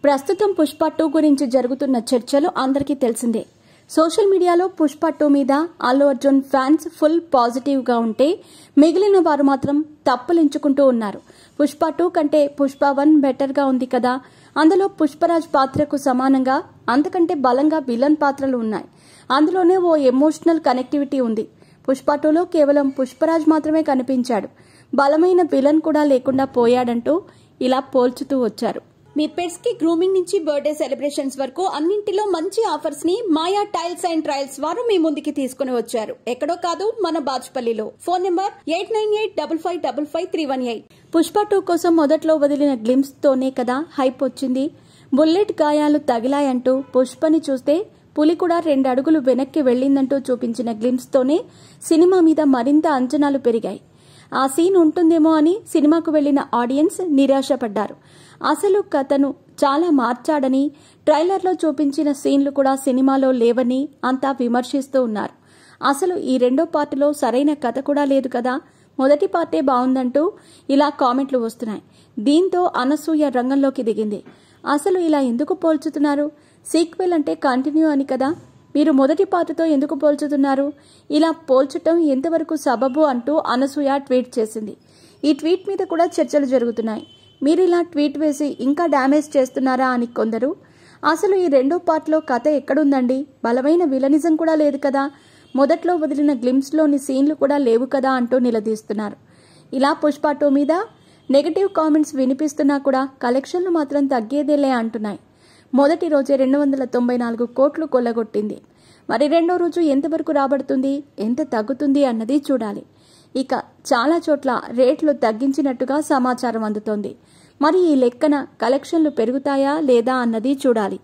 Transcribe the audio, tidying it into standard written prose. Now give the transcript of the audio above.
ప్రస్తుతం పుష్ప 2 గురించి జరుగుతున్న చర్చలు అందరికీ తెలిసిందే. సోషల్ మీడియాలో పుష్ప 2 మీద Allu Arjun fans full positive గా ఉంటే మిగిలిన వారు మాత్రం తప్పులించుకుంటూ ఉన్నారు. పుష్ప 2 కంటే పుష్ప 1 బెటర్ గా ఉంది కదా, అందులో పుష్పరాజ్ పాత్రకు సమానంగా అంతకంటే బలంగా విలన్ పాత్రలు ఉన్నాయి, అందులోనే ఓ ఎమోషనల్ కనెక్టివిటీ ఉంది. పుష్ప 2లో కేవలం పుష్పరాజ్ మాత్రమే కనిపించాడు, బలమైన విలన్ కూడా లేకుండా పోయాడంటూ ఇలా పోల్చుతూ వచ్చారు. మీ పెట్స్ కి గ్రూమింగ్ నుంచి బర్త్డే సెలబ్రేషన్స్ వరకు అన్నింటిలో మంచి ఆఫర్స్ ని మాయా టైల్స్ అండ్ ట్రయల్స్ వారు మీ ముందుకి తీసుకుని వచ్చారు. ఎక్కడో కాదు, మన బాచుపల్లిలో. Phone number 8985555318. పుష్ప 2 కోసం మొదట్లో వదిలిన గ్లిమ్స్ తోనే కదా హైప్ వచ్చింది. బుల్లెట్ గాయాలు తగిలాయంటూ పుష్పని చూస్తే పులి కూడా 2 అడుగులు వెనక్కి వెళ్లిందంటూ చూపించిన గ్లిమ్స్ తోనే సినిమా మీద మరింత అంచనాలు పెరిగాయి. ఆ సీన్ ఉంటుందేమో అని సినిమాకు వెళ్లిన ఆడియన్స్ నిరాశపడ్డారు. అసలు కథను చాలా మార్చాడని, ట్రైలర్లో చూపించిన సీన్లు కూడా సినిమాలో లేవని అంతా విమర్శిస్తూ ఉన్నారు. అసలు ఈ రెండో పార్టులో సరైన కథ కూడా లేదు కదా, మొదటి పార్టే బాగుందంటూ ఇలా కామెంట్లు వస్తున్నాయి. దీంతో అనసూయ రంగంలోకి దిగింది. అసలు ఇలా ఎందుకు పోల్చుతున్నారు? సీక్వెల్ అంటే కంటిన్యూ అని కదా, మీరు మొదటి పార్టుతో ఎందుకు పోల్చుతున్నారు? ఇలా పోల్చటం ఎంతవరకు సబబు అంటూ అనసూయ ట్వీట్ చేసింది. ఈ ట్వీట్ మీద కూడా చర్చలు జరుగుతున్నాయి. మీరు ఇలా ట్వీట్ వేసి ఇంకా డ్యామేజ్ చేస్తున్నారా అని కొందరు. అసలు ఈ రెండో పార్ట్లో కథ ఎక్కడుందండి? బలమైన విలనిజం కూడా లేదు కదా, మొదట్లో వదిలిన గ్లిమ్స్లోని సీన్లు కూడా లేవు కదా అంటూ నిలదీస్తున్నారు. ఇలా పుష్ప 2 మీద నెగటివ్ కామెంట్స్ వినిపిస్తున్నా కూడా కలెక్షన్లు మాత్రం తగ్గేదేలే అంటున్నాయి. మొదటి రోజే 294 కోట్లు కొల్లగొట్టింది. మరి రెండో రోజు ఎంతవరకు రాబడుతుంది, ఎంత తగ్గుతుంది అన్నది చూడాలి. ఇక చాలా చోట్ల రేట్లు తగ్గించినట్టుగా సమాచారం అందుతోంది. మరి ఈ లెక్కన కలెక్షన్లు పెరుగుతాయా లేదా అన్నది చూడాలి.